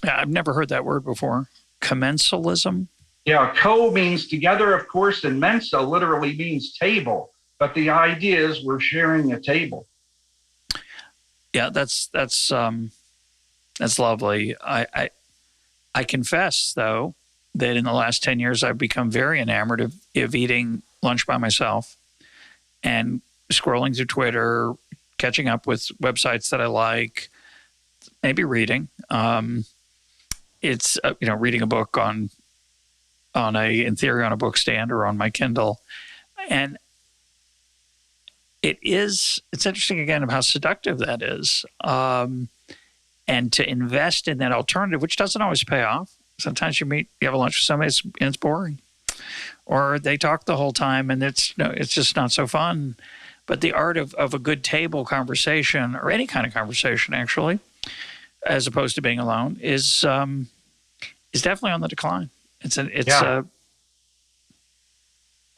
Yeah, I've never heard that word before. Commensalism? Yeah, co means together, of course, and mensa literally means table. But the idea is we're sharing a table. Yeah, that's lovely. I confess, though, that in the last 10 years, I've become very enamored of eating lunch by myself and scrolling through Twitter, catching up with websites that I like, maybe reading. It's reading a book in theory on a book stand or on my Kindle, and it's interesting again of how seductive that is, and to invest in that alternative, which doesn't always pay off. Sometimes you have a lunch with somebody and it's boring, or they talk the whole time and it's just not so fun. But the art of a good table conversation, or any kind of conversation actually, as opposed to being alone, is definitely on the decline. And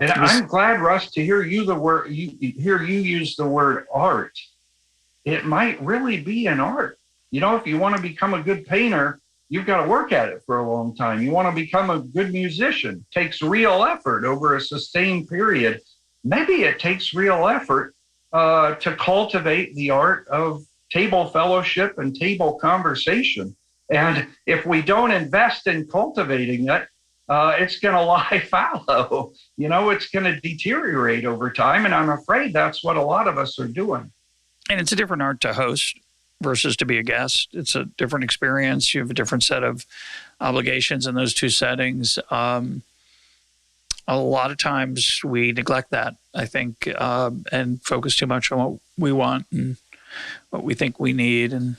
I'm glad, Russ, to hear you use the word art. It might really be an art. If you want to become a good painter, you've got to work at it for a long time. You want to become a good musician. It takes real effort over a sustained period. Maybe it takes real effort to cultivate the art of table fellowship and table conversation. And if we don't invest in cultivating it, it's going to lie fallow. It's going to deteriorate over time. And I'm afraid that's what a lot of us are doing. And it's a different art to host versus to be a guest. It's a different experience. You have a different set of obligations in those two settings. A lot of times we neglect that, I think, and focus too much on what we want and what we think we need. And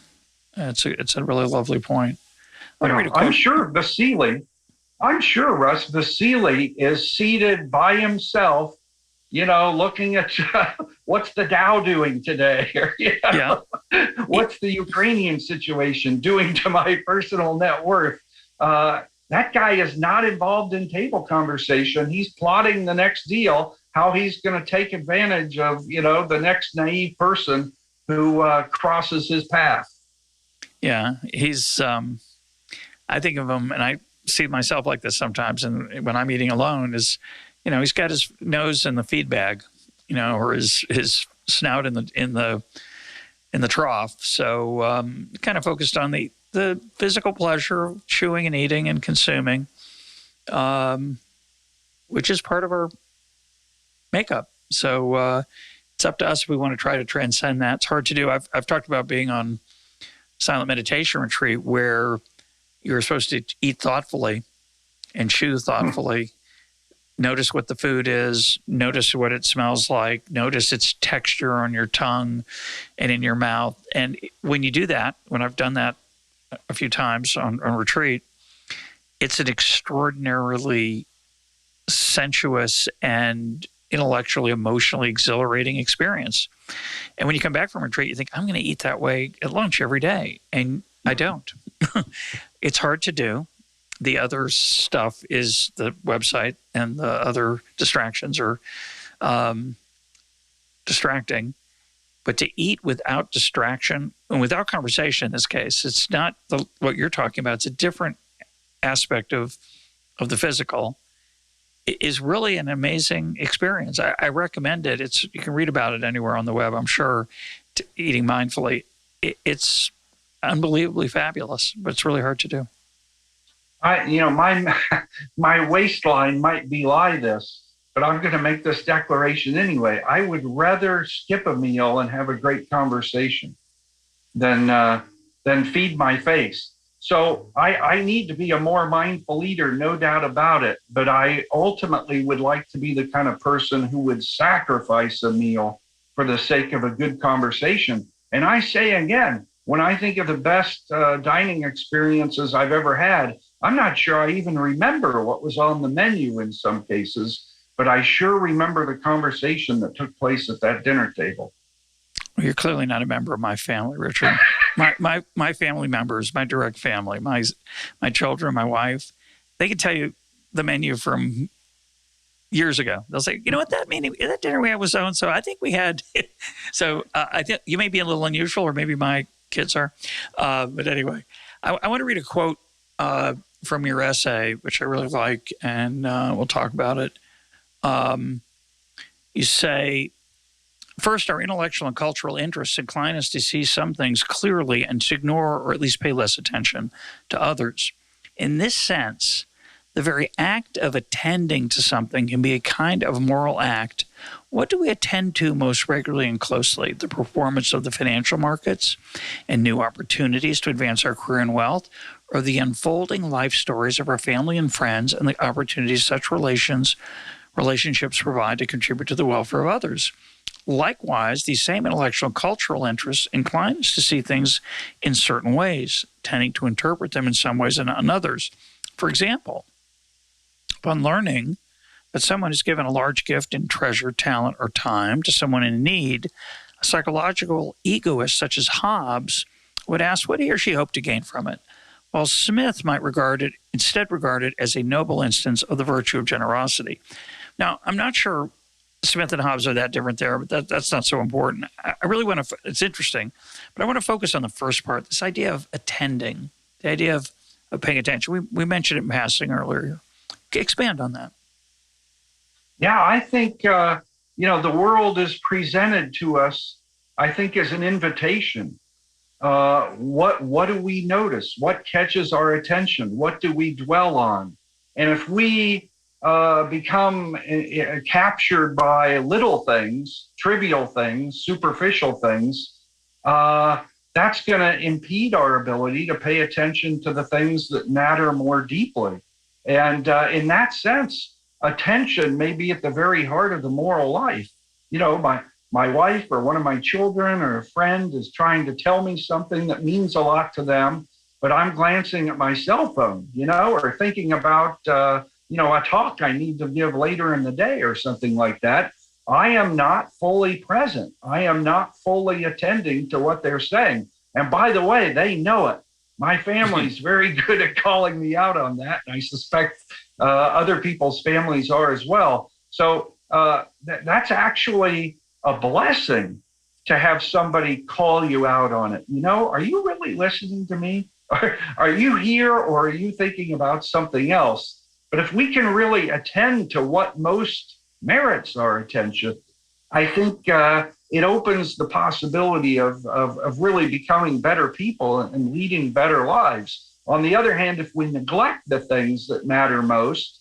it's a really lovely point. I'm sure Russ Vasily is seated by himself, looking at what's the Dow doing today? Or, what's the Ukrainian situation doing to my personal net worth? That guy is not involved in table conversation. He's plotting the next deal, how he's going to take advantage of, the next naive person who crosses his path. Yeah, he's, I think of him, and I see myself like this sometimes, and when I'm eating alone is, he's got his nose in the feed bag, or his snout in the trough. So kind of focused on the physical pleasure of chewing and eating and consuming, which is part of our makeup. So it's up to us if we want to try to transcend that. It's hard to do. I've talked about being on silent meditation retreat where you're supposed to eat thoughtfully and chew thoughtfully. Notice what the food is. Notice what it smells like. Notice its texture on your tongue and in your mouth. And when you do that, when I've done that a few times on retreat, it's an extraordinarily sensuous and intellectually, emotionally exhilarating experience. And when you come back from retreat, you think, I'm going to eat that way at lunch every day. And I don't. It's hard to do. The other stuff is the website, and the other distractions are distracting. But to eat without distraction and without conversation in this case, it's not what you're talking about. It's a different aspect of the physical. It is really an amazing experience. I recommend it. You can read about it anywhere on the web, I'm sure, eating mindfully. It's unbelievably fabulous, but it's really hard to do. My waistline might belie this, but I'm going to make this declaration anyway. I would rather skip a meal and have a great conversation than feed my face. So I need to be a more mindful eater, no doubt about it. But I ultimately would like to be the kind of person who would sacrifice a meal for the sake of a good conversation. And I say again, when I think of the best dining experiences I've ever had, I'm not sure I even remember what was on the menu in some cases, but I sure remember the conversation that took place at that dinner table. Well, you're clearly not a member of my family, Richard. My family members, my direct family, my children, my wife, they can tell you the menu from years ago. They'll say, you know what, that dinner we had was so and so. I think we had. So I think you may be a little unusual, or maybe my kids are. But anyway, I want to read a quote from your essay, which I really like, and we'll talk about it. You say, first, our intellectual and cultural interests incline us to see some things clearly and to ignore or at least pay less attention to others. In this sense, the very act of attending to something can be a kind of moral act. What do we attend to most regularly and closely? The performance of the financial markets and new opportunities to advance our career and wealth, or the unfolding life stories of our family and friends and the opportunities such relationships provide to contribute to the welfare of others? Likewise, these same intellectual and cultural interests incline us to see things in certain ways, tending to interpret them in some ways and not in others. For example, upon learning that someone is given a large gift in treasure, talent, or time to someone in need, a psychological egoist such as Hobbes would ask what he or she hoped to gain from it, while Smith might instead regard it as a noble instance of the virtue of generosity. Now, I'm not sure Smith and Hobbes are that different there, but that's not so important. I really want to, it's interesting, but I want to focus on the first part, this idea of attending, the idea of paying attention. We mentioned it in passing earlier. Expand on that. Yeah, I think, the world is presented to us, I think, as an invitation. What do we notice? What catches our attention? What do we dwell on? And if we become captured by little things, trivial things, superficial things, that's going to impede our ability to pay attention to the things that matter more deeply. And in that sense, attention may be at the very heart of the moral life. My wife or one of my children or a friend is trying to tell me something that means a lot to them, but I'm glancing at my cell phone, or thinking about, a talk I need to give later in the day or something like that. I am not fully present. I am not fully attending to what they're saying. And by the way, they know it. My family's very good at calling me out on that, and I suspect other people's families are as well. So that's actually a blessing to have somebody call you out on it. Are you really listening to me? Are you here, or are you thinking about something else? But if we can really attend to what most merits our attention, I think it opens the possibility of really becoming better people and leading better lives. On the other hand, if we neglect the things that matter most,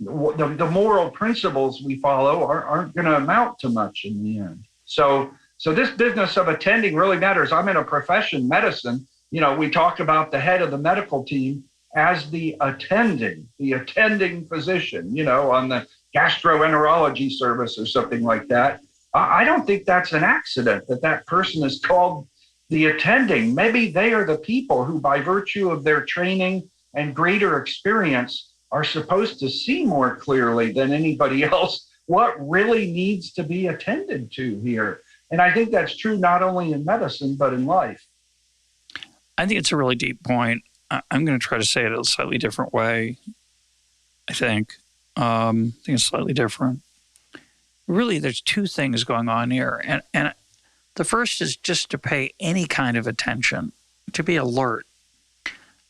the moral principles we follow aren't going to amount to much in the end. So this business of attending really matters. I'm in a profession, medicine. We talk about the head of the medical team as the attending physician, on the gastroenterology service or something like that. I don't think that's an accident that person is called the attending. Maybe they are the people who, by virtue of their training and greater experience, are supposed to see more clearly than anybody else what really needs to be attended to here. And I think that's true not only in medicine, but in life. I think it's a really deep point. I'm going to try to say it a slightly different way, I think. It's slightly different. Really, there's two things going on here. And the first is just to pay any kind of attention, to be alert.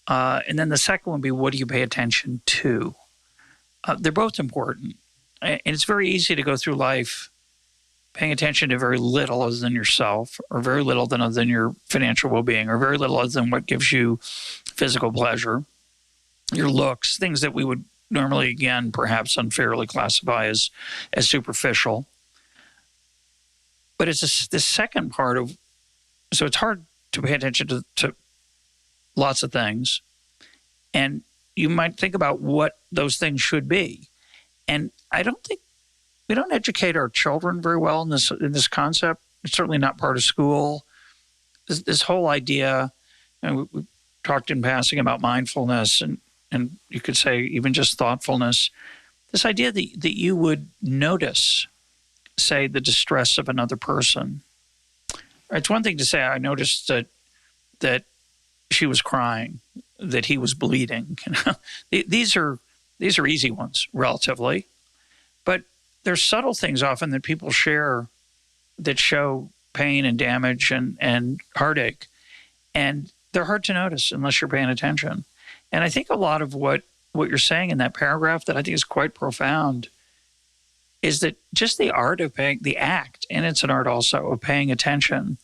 And then the second would be, what do you pay attention to? They're both important. And it's very easy to go through life paying attention to very little other than yourself, or very little other than your financial well-being, or very little other than what gives you physical pleasure, your looks, things that we would normally, again, perhaps unfairly classify as superficial. But it's the second part of, so it's hard to pay attention to lots of things. And you might think about what those things should be. And I don't think, we don't educate our children very well in this concept. It's certainly not part of school. this whole idea, and we talked in passing about mindfulness, and you could say even just thoughtfulness, this idea that you would notice, say, the distress of another person. It's one thing to say, I noticed that she was crying, that he was bleeding. These are easy ones, relatively. But there's subtle things often that people share that show pain and damage and heartache. And they're hard to notice unless you're paying attention. And I think a lot of what you're saying in that paragraph that I think is quite profound is that just the art of paying, the act, and it's an art also, of paying attention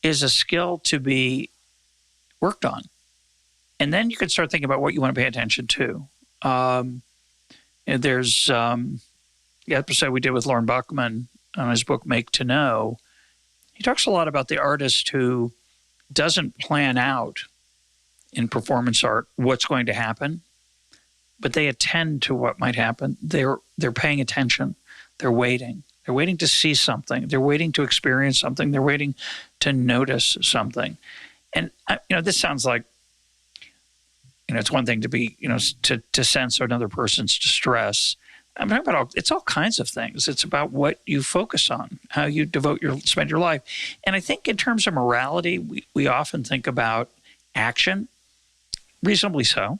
is a skill to be worked on. And then you can start thinking about what you want to pay attention to. There's the episode we did with Lauren Buckman on his book, Make to Know. He talks a lot about the artist who doesn't plan out in performance art what's going to happen, but they attend to what might happen. They're paying attention. They're waiting. They're waiting to see something. They're waiting to experience something. They're waiting to notice something. And this sounds like, it's one thing to be, to sense another person's distress. I'm talking about it's all kinds of things. It's about what you focus on, how you spend your life. And I think in terms of morality, we often think about action, reasonably so,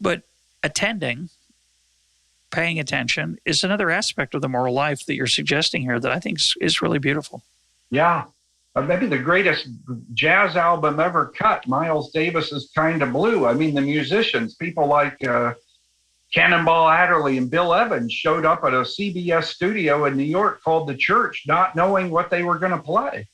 but attending, paying attention is another aspect of the moral life that you're suggesting here that I think is really beautiful. Yeah. Maybe the greatest jazz album ever cut, Miles Davis's Kind of Blue. I mean, the musicians, people like Cannonball Adderley and Bill Evans showed up at a CBS studio in New York called The Church, not knowing what they were going to play.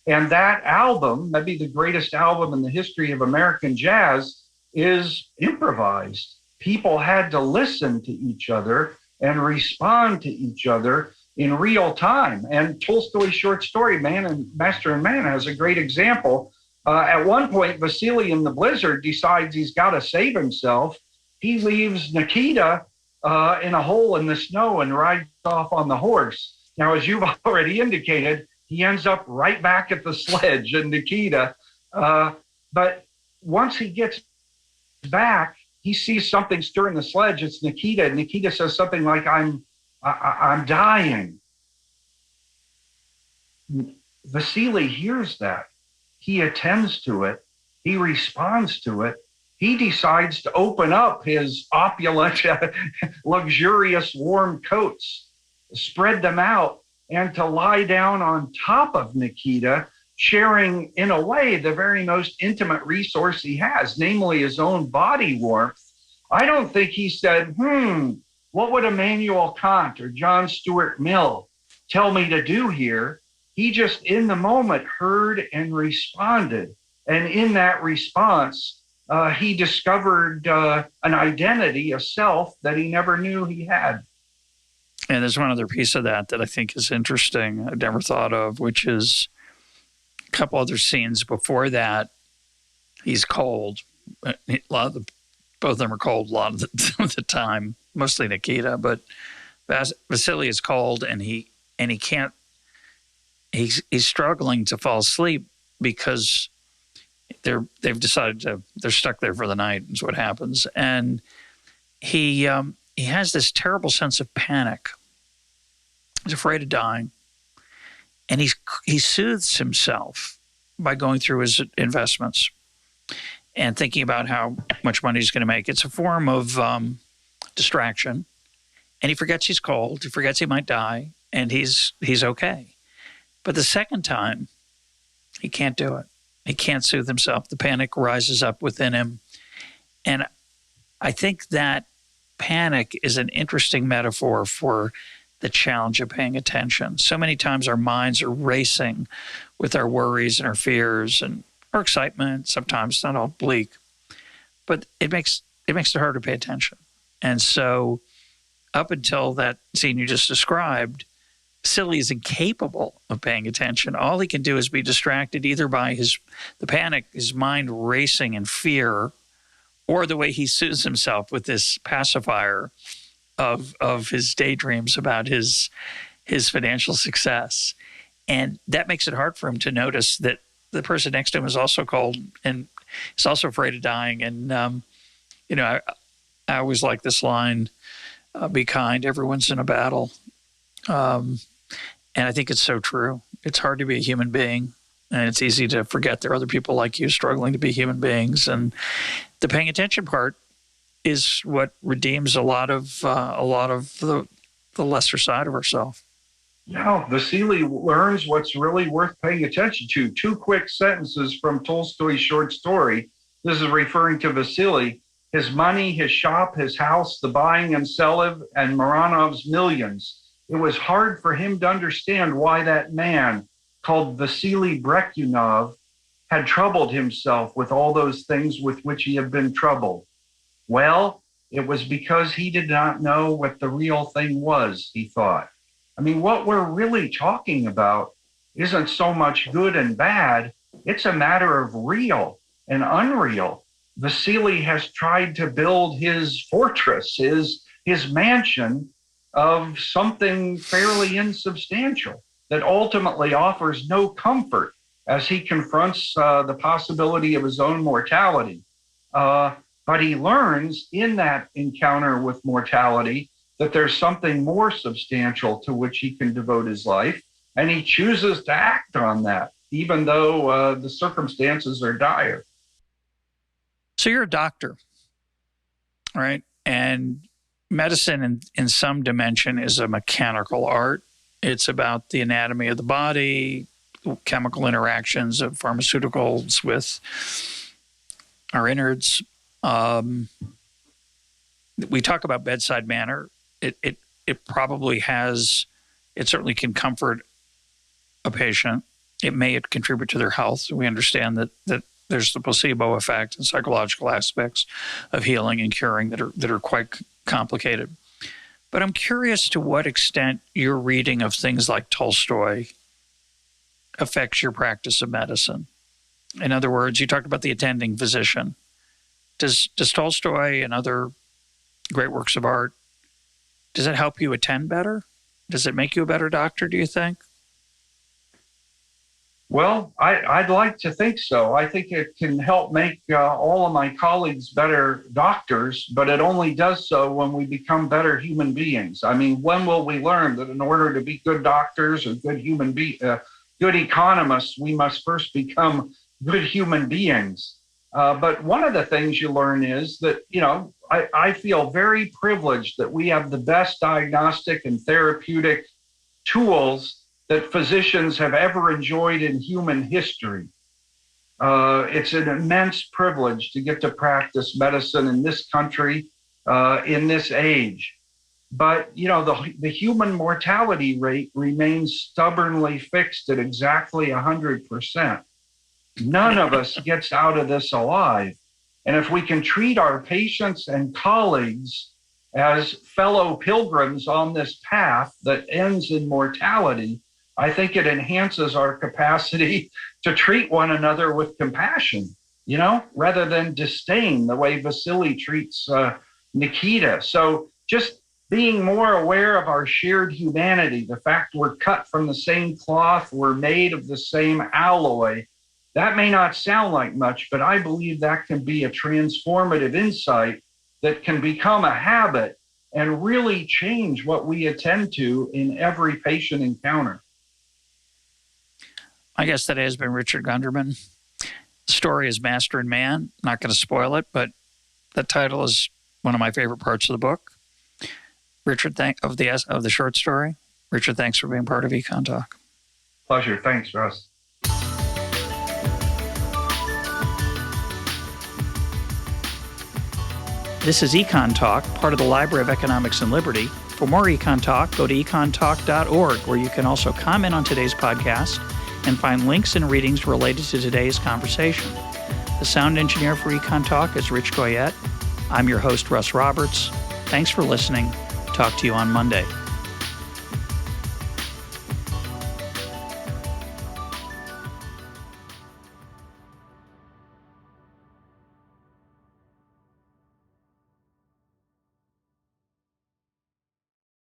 And that album, maybe the greatest album in the history of American jazz, is improvised. People had to listen to each other and respond to each other in real time. And Tolstoy's short story, Master and Man, has a great example. At one point, Vasily in the blizzard decides he's got to save himself. He leaves Nikita in a hole in the snow and rides off on the horse. Now, as you've already indicated, he ends up right back at the sledge and Nikita. But once he gets back, he sees something stirring the sledge. It's Nikita. And Nikita says something like, I'm dying. Vasily hears that. He attends to it. He responds to it. He decides to open up his opulent, luxurious warm coats, spread them out, and to lie down on top of Nikita, sharing, in a way, the very most intimate resource he has, namely his own body warmth. I don't think he said, what would Immanuel Kant or John Stuart Mill tell me to do here? He just, in the moment, heard and responded. And in that response, he discovered an identity, a self that he never knew he had. And there's one other piece of that I think is interesting, I'd never thought of, which is a couple other scenes before that. He's cold. Both of them are cold a lot of the time, mostly Nikita, but Vasily is cold and he can't, he's struggling to fall asleep because they've decided they're stuck there for the night is what happens. And he has this terrible sense of panic. He's afraid of dying. And he soothes himself by going through his investments and thinking about how much money he's going to make. It's a form of distraction. And he forgets he's cold. He forgets he might die. And he's okay. But the second time, he can't do it. He can't soothe himself. The panic rises up within him. And I think that panic is an interesting metaphor for the challenge of paying attention. So many times our minds are racing with our worries and our fears and our excitement. Sometimes it's not all bleak, but it makes it hard to pay attention. And so up until that scene you just described, Vasily is incapable of paying attention. All he can do is be distracted either by the panic, his mind racing in fear, or the way he soothes himself with this pacifier of his daydreams about his financial success. And that makes it hard for him to notice that the person next to him is also cold and is also afraid of dying. And, I always like this line, be kind, everyone's in a battle. And I think it's so true. It's hard to be a human being, and it's easy to forget there are other people like you struggling to be human beings. And the paying attention part is what redeems a lot of the lesser side of ourselves. Yeah, Vasily learns what's really worth paying attention to. 2 quick sentences from Tolstoy's short story. This is referring to Vasily. His money, his shop, his house, the buying and selling, and Maranov's millions. It was hard for him to understand why that man, called Vasily Brekhyunov, had troubled himself with all those things with which he had been troubled. Well, it was because he did not know what the real thing was, he thought. I mean, what we're really talking about isn't so much good and bad. It's a matter of real and unreal. Vasily has tried to build his fortress, his mansion of something fairly insubstantial that ultimately offers no comfort as he confronts the possibility of his own mortality. But he learns in that encounter with mortality that there's something more substantial to which he can devote his life, and he chooses to act on that, even though the circumstances are dire. So you're a doctor, right? And medicine in some dimension is a mechanical art. It's about the anatomy of the body, chemical interactions of pharmaceuticals with our innards. We talk about bedside manner. It probably has, it certainly can comfort a patient. It may contribute to their health. We understand that there's the placebo effect and psychological aspects of healing and curing that are quite complicated. But I'm curious to what extent your reading of things like Tolstoy affects your practice of medicine. In other words, you talked about the attending physician. Does Tolstoy and other great works of art, does it help you attend better? Does it make you a better doctor, do you think? Well, I'd like to think so. I think it can help make all of my colleagues better doctors, but it only does so when we become better human beings. I mean, when will we learn that in order to be good doctors or good economists, we must first become good human beings? But one of the things you learn is that, I feel very privileged that we have the best diagnostic and therapeutic tools that physicians have ever enjoyed in human history. It's an immense privilege to get to practice medicine in this country, in this age. But, the human mortality rate remains stubbornly fixed at exactly 100%. None of us gets out of this alive. And if we can treat our patients and colleagues as fellow pilgrims on this path that ends in mortality, I think it enhances our capacity to treat one another with compassion, rather than disdain, the way Vasily treats Nikita. So just being more aware of our shared humanity, the fact we're cut from the same cloth, we're made of the same alloy, that may not sound like much, but I believe that can be a transformative insight that can become a habit and really change what we attend to in every patient encounter. My guest today has been Richard Gunderman. The story is Master and Man. I'm not going to spoil it, but the title is one of my favorite parts of the book. Richard, of the short story. Richard, thanks for being part of EconTalk. Pleasure. Thanks, Russ. This is EconTalk, part of the Library of Economics and Liberty. For more EconTalk, go to econtalk.org, where you can also comment on today's podcast and find links and readings related to today's conversation. The sound engineer for EconTalk is Rich Goyette. I'm your host, Russ Roberts. Thanks for listening. Talk to you on Monday.